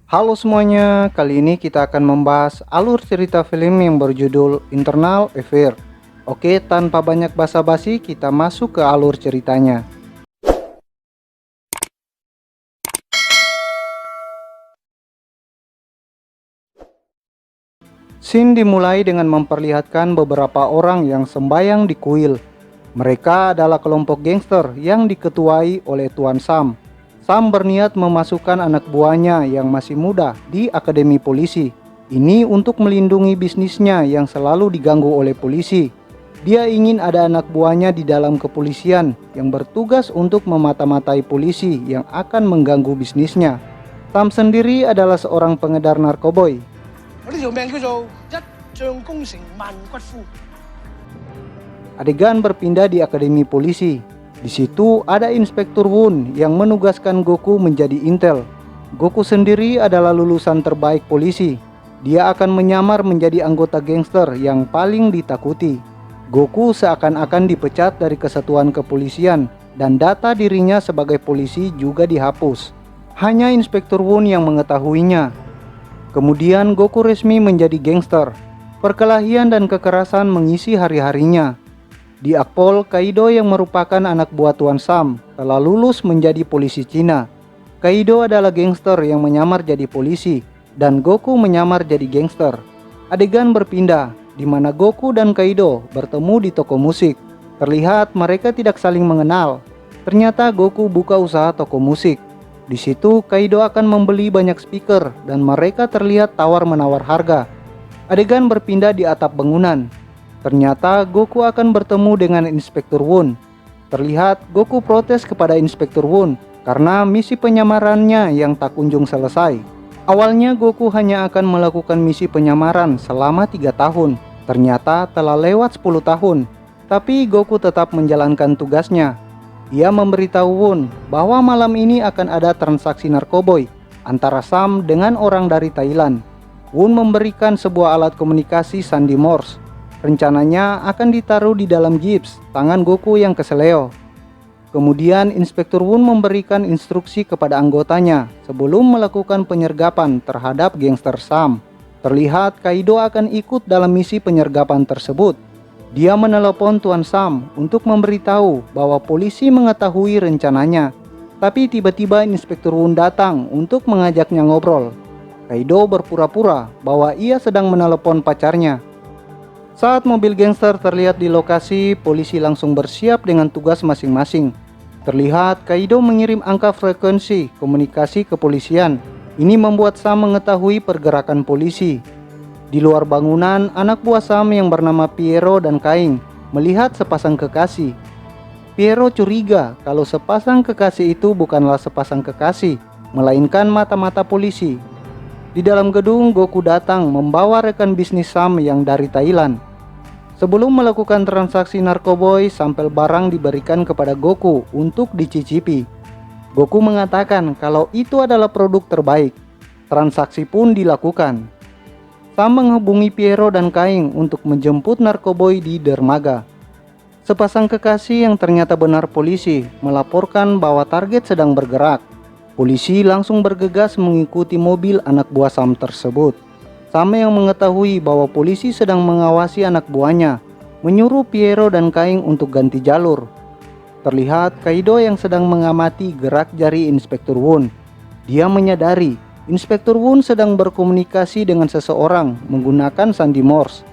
Halo semuanya, kali ini kita akan membahas alur cerita film yang berjudul Internal Affair. Oke, tanpa banyak basa-basi kita masuk ke alur ceritanya. Scene dimulai dengan memperlihatkan beberapa orang yang sembayang di kuil. Mereka adalah kelompok gangster yang diketuai oleh Tuan Sam. Sam berniat memasukkan anak buahnya yang masih muda di akademi polisi. Ini untuk melindungi bisnisnya yang selalu diganggu oleh polisi. Dia ingin ada anak buahnya di dalam kepolisian yang bertugas untuk memata-matai polisi yang akan mengganggu bisnisnya. Sam sendiri adalah seorang pengedar narkoboy. 我呢條命叫做一將功成萬骨枯。 Adegan berpindah di akademi polisi. Di situ ada Inspektur Woon yang menugaskan Goku menjadi intel. Goku sendiri adalah lulusan terbaik polisi. Dia akan menyamar menjadi anggota gangster yang paling ditakuti. Goku seakan-akan dipecat dari kesatuan kepolisian dan data dirinya sebagai polisi juga dihapus. Hanya Inspektur Woon yang mengetahuinya. Kemudian Goku resmi menjadi gangster. Perkelahian dan kekerasan mengisi hari-harinya. Di Akpol, Kaido yang merupakan anak buah Tuan Sam telah lulus menjadi polisi Cina. Kaido adalah gangster yang menyamar jadi polisi dan Goku menyamar jadi gangster. Adegan berpindah di mana Goku dan Kaido bertemu di toko musik. Terlihat mereka tidak saling mengenal. Ternyata Goku buka usaha toko musik. Di situ Kaido akan membeli banyak speaker dan mereka terlihat tawar-menawar harga. Adegan berpindah di atap bangunan. Ternyata Goku akan bertemu dengan Inspektur Woon. Terlihat Goku protes kepada Inspektur Woon karena misi penyamarannya yang tak kunjung selesai. Awalnya Goku hanya akan melakukan misi penyamaran selama 3 tahun. Ternyata telah lewat 10 tahun. Tapi Goku tetap menjalankan tugasnya. Ia memberitahu Woon bahwa malam ini akan ada transaksi narkoboy antara Sam dengan orang dari Thailand. Woon memberikan sebuah alat komunikasi sandi Morse. Rencananya akan ditaruh di dalam gips tangan Goku yang keseleo. Kemudian Inspektur Woon memberikan instruksi kepada anggotanya sebelum melakukan penyergapan terhadap gangster Sam. Terlihat Kaido akan ikut dalam misi penyergapan tersebut. Dia menelepon Tuan Sam untuk memberitahu bahwa polisi mengetahui rencananya. Tapi tiba-tiba Inspektur Woon datang untuk mengajaknya ngobrol. Kaido berpura-pura bahwa ia sedang menelepon pacarnya. Saat mobil gangster terlihat di lokasi, polisi langsung bersiap dengan tugas masing-masing. Terlihat Kaido mengirim angka frekuensi komunikasi kepolisian. Ini membuat Sam mengetahui pergerakan polisi. Di luar bangunan, anak buah Sam yang bernama Piero dan Kaing melihat sepasang kekasih. Piero curiga kalau sepasang kekasih itu bukanlah sepasang kekasih, melainkan mata-mata polisi. Di dalam gedung, Goku datang membawa rekan bisnis Sam yang dari Thailand. Sebelum melakukan transaksi narkoboy, sampel barang diberikan kepada Goku untuk dicicipi. Goku mengatakan kalau itu adalah produk terbaik. Transaksi pun dilakukan. Sam menghubungi Piero dan Kaing untuk menjemput narkoboy di dermaga. Sepasang kekasih yang ternyata benar polisi melaporkan bahwa target sedang bergerak. Polisi langsung bergegas mengikuti mobil anak buah Sam tersebut. Sam yang mengetahui bahwa polisi sedang mengawasi anak buahnya, menyuruh Piero dan Kaing untuk ganti jalur. Terlihat Kaido yang sedang mengamati gerak jari Inspektur Woon. Dia menyadari Inspektur Woon sedang berkomunikasi dengan seseorang menggunakan sandi Morse.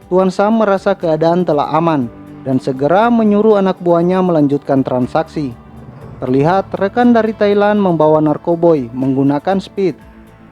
Tuan Sam merasa keadaan telah aman dan segera menyuruh anak buahnya melanjutkan transaksi. Terlihat rekan dari Thailand membawa narkoboy menggunakan speed.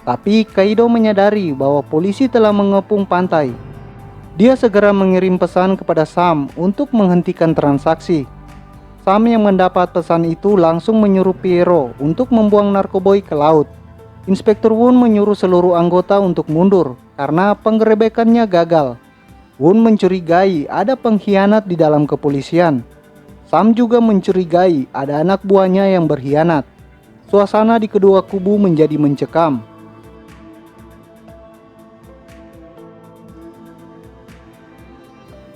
Tapi Kaido menyadari bahwa polisi telah mengepung pantai. Dia segera mengirim pesan kepada Sam untuk menghentikan transaksi. Sam yang mendapat pesan itu langsung menyuruh Piero untuk membuang narkoboy ke laut. Inspektur Woon menyuruh seluruh anggota untuk mundur karena penggerebekannya gagal. Woon mencurigai ada pengkhianat di dalam kepolisian. Sam juga mencurigai ada anak buahnya yang berkhianat. Suasana di kedua kubu menjadi mencekam.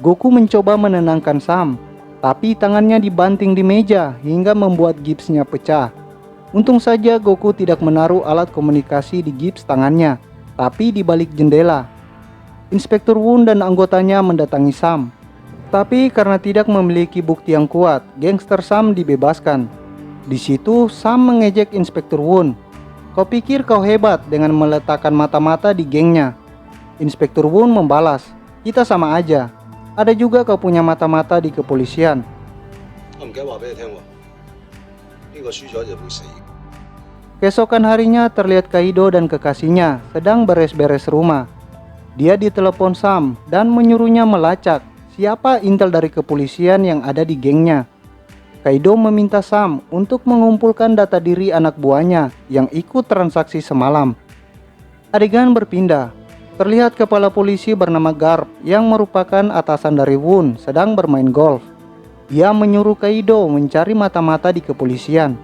Goku mencoba menenangkan Sam, tapi tangannya dibanting di meja hingga membuat gipsnya pecah. Untung saja Goku tidak menaruh alat komunikasi di gips tangannya, tapi di balik jendela. Inspektur Woon dan anggotanya mendatangi Sam. Tapi karena tidak memiliki bukti yang kuat, gangster Sam dibebaskan. Di situ Sam mengejek Inspektur Woon. "Kau pikir kau hebat dengan meletakkan mata-mata di gengnya?" Inspektur Woon membalas, "Kita sama aja. Ada juga kau punya mata-mata di kepolisian." Keesokan harinya terlihat Kaido dan kekasihnya sedang beres-beres rumah. Dia ditelepon Sam dan menyuruhnya melacak siapa intel dari kepolisian yang ada di gengnya. Kaido meminta Sam untuk mengumpulkan data diri anak buahnya yang ikut transaksi semalam. Adegan berpindah. Terlihat kepala polisi bernama Garp yang merupakan atasan dari Woon sedang bermain golf. Ia menyuruh Kaido mencari mata-mata di kepolisian.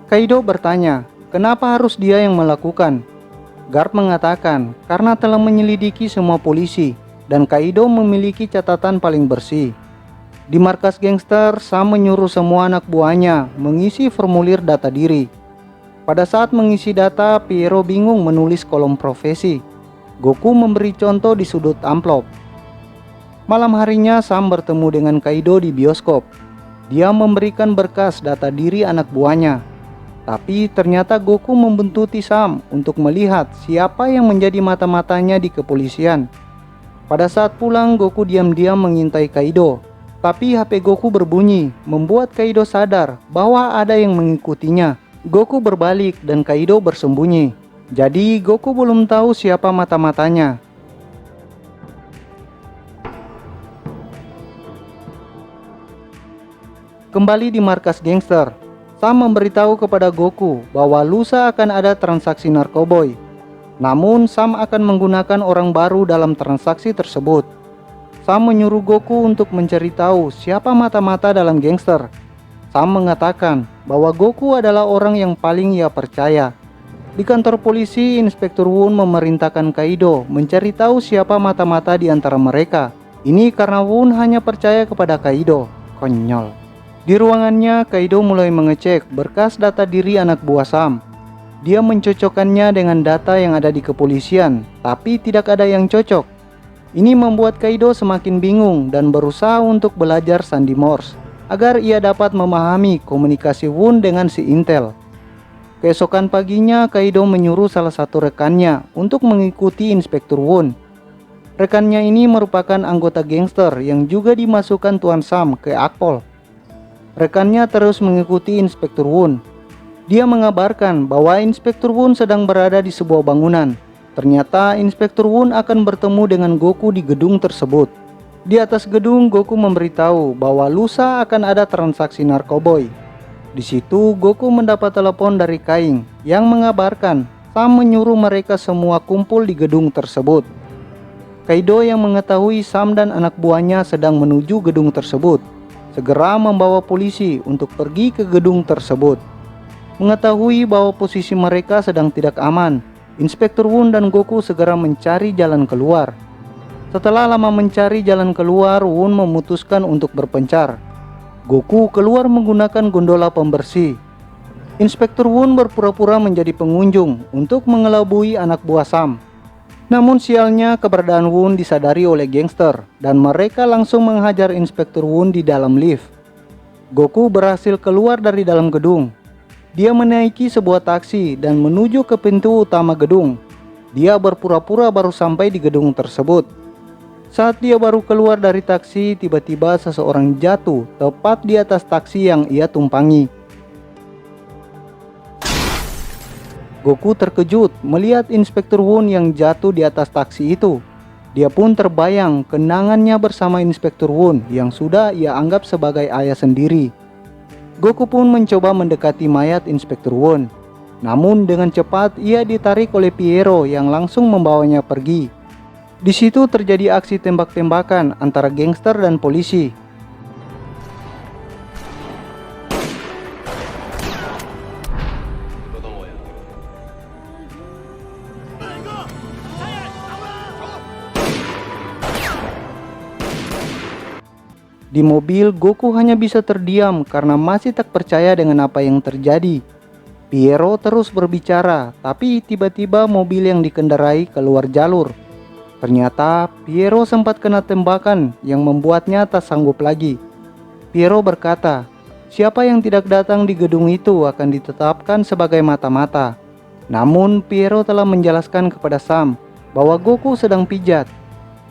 Kaido bertanya, kenapa harus dia yang melakukan? Garp mengatakan karena telah menyelidiki semua polisi dan Kaido memiliki catatan paling bersih. Di markas gangster, Sam menyuruh semua anak buahnya mengisi formulir data diri. Pada saat mengisi data, Piero bingung menulis kolom profesi. Goku memberi contoh di sudut amplop. Malam harinya Sam bertemu dengan Kaido di bioskop. Dia memberikan berkas data diri anak buahnya. Tapi ternyata Goku membuntuti Sam untuk melihat siapa yang menjadi mata-matanya di kepolisian. Pada saat pulang, Goku diam-diam mengintai Kaido. Tapi HP Goku berbunyi, membuat Kaido sadar bahwa ada yang mengikutinya. Goku berbalik dan Kaido bersembunyi. Jadi Goku belum tahu siapa mata-matanya. Kembali di markas gangster, Sam memberitahu kepada Goku bahwa lusa akan ada transaksi narkoboy. Namun Sam akan menggunakan orang baru dalam transaksi tersebut. Sam menyuruh Goku untuk mencari tahu siapa mata-mata dalam gangster. Sam mengatakan bahwa Goku adalah orang yang paling ia percaya. Di kantor polisi, Inspektur Woon memerintahkan Kaido mencari tahu siapa mata-mata di antara mereka. Ini karena Woon hanya percaya kepada Kaido. Konyol. Di ruangannya, Kaido mulai mengecek berkas data diri anak buah Sam. Dia mencocokkannya dengan data yang ada di kepolisian, tapi tidak ada yang cocok. Ini membuat Kaido semakin bingung dan berusaha untuk belajar sandi Morse agar ia dapat memahami komunikasi Woon dengan si Intel. Keesokan paginya, Kaido menyuruh salah satu rekannya untuk mengikuti Inspektur Woon. Rekannya ini merupakan anggota gangster yang juga dimasukkan Tuan Sam ke Akpol. Rekannya terus mengikuti Inspektur Woon. Dia mengabarkan bahwa Inspektur Woon sedang berada di sebuah bangunan. Ternyata Inspektur Woon akan bertemu dengan Goku di gedung tersebut. Di atas gedung, Goku memberitahu bahwa lusa akan ada transaksi narkoboy. Di situ, Goku mendapat telepon dari Kaing yang mengabarkan Sam menyuruh mereka semua kumpul di gedung tersebut. Kaido yang mengetahui Sam dan anak buahnya sedang menuju gedung tersebut, segera membawa polisi untuk pergi ke gedung tersebut. Mengetahui bahwa posisi mereka sedang tidak aman, Inspektur Woon dan Goku segera mencari jalan keluar. Setelah lama mencari jalan keluar, Woon memutuskan untuk berpencar. Goku keluar menggunakan gondola pembersih. Inspektur Woon berpura-pura menjadi pengunjung untuk mengelabui anak buah Sam. Namun sialnya, keberadaan Woon disadari oleh gangster dan mereka langsung menghajar Inspektur Woon di dalam lift. Goku berhasil keluar dari dalam gedung. Dia menaiki sebuah taksi dan menuju ke pintu utama gedung. Dia berpura-pura baru sampai di gedung tersebut. Saat dia baru keluar dari taksi, tiba-tiba seseorang jatuh tepat di atas taksi yang ia tumpangi. Goku terkejut melihat Inspektur Woon yang jatuh di atas taksi itu. Dia pun terbayang kenangannya bersama Inspektur Woon yang sudah ia anggap sebagai ayah sendiri. Goku pun mencoba mendekati mayat Inspektur Woon. Namun dengan cepat ia ditarik oleh Piero yang langsung membawanya pergi. Di situ terjadi aksi tembak-tembakan antara gangster dan polisi. Di mobil, Goku hanya bisa terdiam karena masih tak percaya dengan apa yang terjadi. Piero terus berbicara, tapi tiba-tiba mobil yang dikendarai keluar jalur. Ternyata Piero sempat kena tembakan yang membuatnya tak sanggup lagi. Piero berkata, siapa yang tidak datang di gedung itu akan ditetapkan sebagai mata-mata. Namun Piero telah menjelaskan kepada Sam bahwa Goku sedang pijat.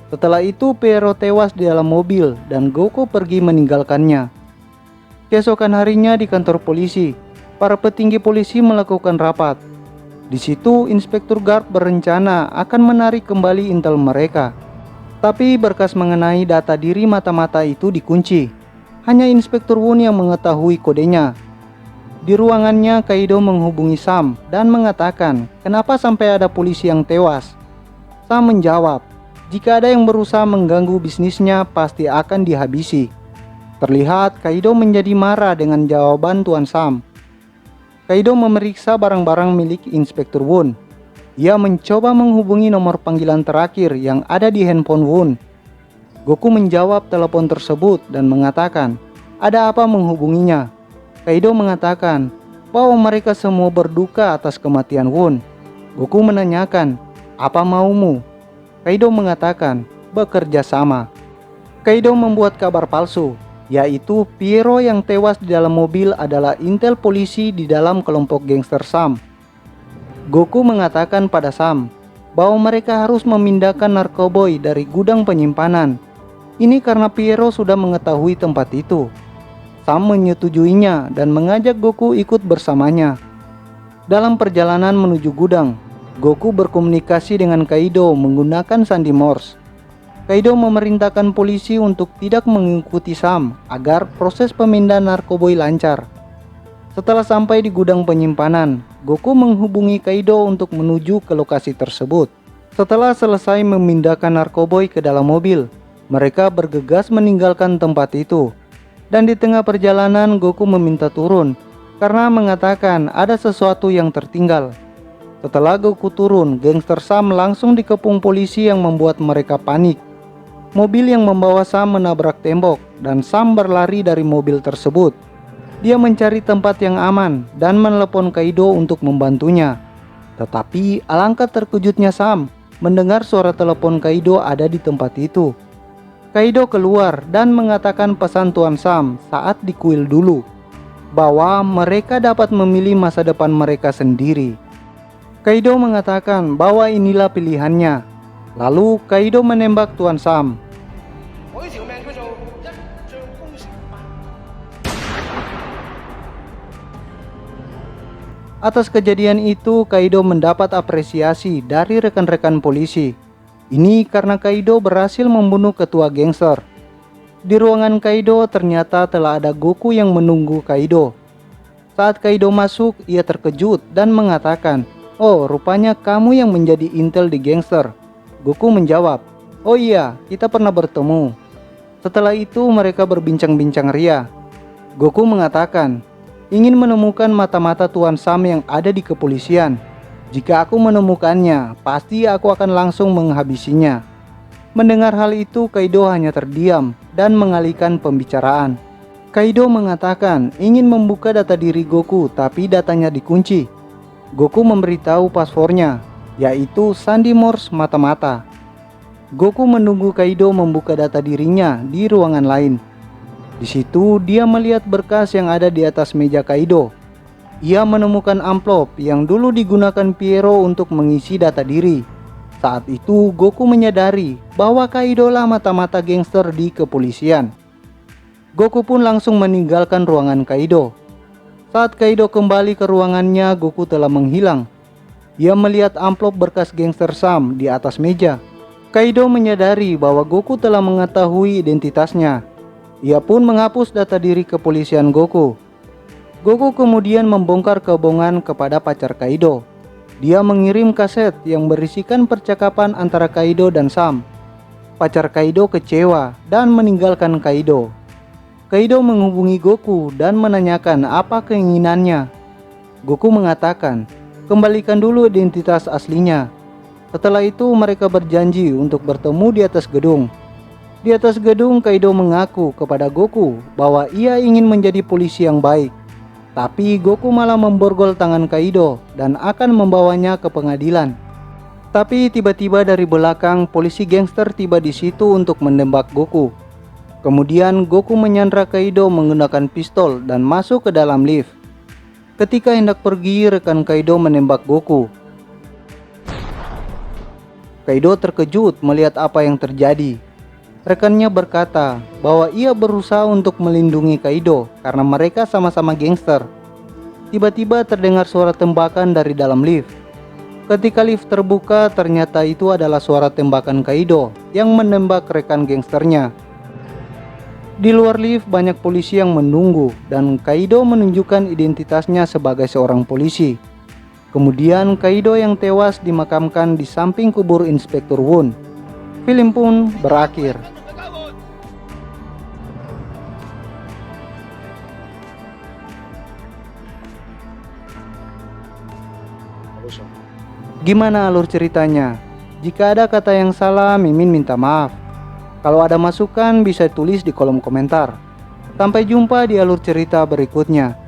Setelah itu Piero tewas di dalam mobil dan Goku pergi meninggalkannya. Keesokan harinya di kantor polisi, para petinggi polisi melakukan rapat. Di situ Inspektur Garp berencana akan menarik kembali intel mereka. Tapi berkas mengenai data diri mata-mata itu dikunci. Hanya Inspektur Wun yang mengetahui kodenya. Di ruangannya Kaido menghubungi Sam dan mengatakan kenapa sampai ada polisi yang tewas. Sam menjawab, jika ada yang berusaha mengganggu bisnisnya pasti akan dihabisi. Terlihat Kaido menjadi marah dengan jawaban Tuan Sam. Kaido memeriksa barang-barang milik Inspektur Wun. Ia mencoba menghubungi nomor panggilan terakhir yang ada di handphone Wun. Goku menjawab telepon tersebut dan mengatakan, ada apa menghubunginya? Kaido mengatakan bahwa mereka semua berduka atas kematian Wun. Goku menanyakan, apa maumu? Kaido mengatakan, bekerja sama. Kaido membuat kabar palsu, yaitu Piero yang tewas di dalam mobil adalah intel polisi di dalam kelompok gangster Sam. Goku mengatakan pada Sam bahwa mereka harus memindahkan Narkoboy dari gudang penyimpanan. Ini karena Piero sudah mengetahui tempat itu. Sam menyetujuinya dan mengajak Goku ikut bersamanya. Dalam perjalanan menuju gudang, Goku berkomunikasi dengan Kaido menggunakan sandi Morse. Kaido memerintahkan polisi untuk tidak mengikuti Sam agar proses pemindahan Narkoboy lancar. Setelah sampai di gudang penyimpanan, Goku menghubungi Kaido untuk menuju ke lokasi tersebut. Setelah selesai memindahkan Narkoboy ke dalam mobil, mereka bergegas meninggalkan tempat itu. Dan di tengah perjalanan Goku meminta turun karena mengatakan ada sesuatu yang tertinggal. Setelah Goku turun, gangster Sam langsung dikepung polisi yang membuat mereka panik. Mobil yang membawa Sam menabrak tembok dan Sam berlari dari mobil tersebut. Dia mencari tempat yang aman dan menelepon Kaido untuk membantunya. Tetapi alangkah terkejutnya Sam mendengar suara telepon Kaido ada di tempat itu. Kaido keluar dan mengatakan pesan Tuan Sam saat di kuil dulu, bahwa mereka dapat memilih masa depan mereka sendiri. Kaido mengatakan bahwa inilah pilihannya. Lalu Kaido menembak Tuan Sam. Atas kejadian itu Kaido mendapat apresiasi dari rekan-rekan polisi. Ini karena Kaido berhasil membunuh ketua gangster. Di ruangan Kaido ternyata telah ada Goku yang menunggu Kaido. Saat Kaido masuk, ia terkejut dan mengatakan, "Oh, rupanya kamu yang menjadi intel di gangster." Goku menjawab, "Oh iya, kita pernah bertemu." Setelah itu mereka berbincang-bincang ria. Goku mengatakan, ingin menemukan mata-mata Tuan Sam yang ada di kepolisian. Jika aku menemukannya, pasti aku akan langsung menghabisinya. Mendengar hal itu, Kaido hanya terdiam dan mengalihkan pembicaraan. Kaido mengatakan ingin membuka data diri Goku, tapi datanya dikunci. Goku memberitahu passwordnya, yaitu sandi Morse mata-mata. Goku menunggu Kaido membuka data dirinya di ruangan lain. Di situ dia melihat berkas yang ada di atas meja Kaido. Ia menemukan amplop yang dulu digunakan Piero untuk mengisi data diri. Saat itu Goku menyadari bahwa Kaido lah mata-mata gangster di kepolisian. Goku pun langsung meninggalkan ruangan Kaido. Saat Kaido kembali ke ruangannya, Goku telah menghilang. Ia melihat amplop berkas gangster Sam di atas meja. Kaido menyadari bahwa Goku telah mengetahui identitasnya. Ia pun menghapus data diri kepolisian Goku. Goku kemudian membongkar kebohongan kepada pacar Kaido. Dia mengirim kaset yang berisikan percakapan antara Kaido dan Sam. Pacar Kaido kecewa dan meninggalkan Kaido. Kaido menghubungi Goku dan menanyakan apa keinginannya. Goku mengatakan, kembalikan dulu identitas aslinya. Setelah itu mereka berjanji untuk bertemu di atas gedung. Di atas gedung Kaido mengaku kepada Goku bahwa ia ingin menjadi polisi yang baik. Tapi Goku malah memborgol tangan Kaido dan akan membawanya ke pengadilan. Tapi tiba-tiba dari belakang polisi gangster tiba di situ untuk menembak Goku. Kemudian Goku menyandra Kaido menggunakan pistol dan masuk ke dalam lift. Ketika hendak pergi, rekan Kaido menembak Goku. Kaido terkejut melihat apa yang terjadi. Rekannya berkata bahwa ia berusaha untuk melindungi Kaido karena mereka sama-sama gangster. Tiba-tiba terdengar suara tembakan dari dalam lift. Ketika lift terbuka, ternyata itu adalah suara tembakan Kaido yang menembak rekan gangsternya. Di luar lift banyak polisi yang menunggu dan Kaido menunjukkan identitasnya sebagai seorang polisi. Kemudian Kaido yang tewas dimakamkan di samping kubur Inspektur Woon. Film pun berakhir. Gimana alur ceritanya? Jika ada kata yang salah, Mimin minta maaf. Kalau ada masukan bisa tulis di kolom komentar. Sampai jumpa di alur cerita berikutnya.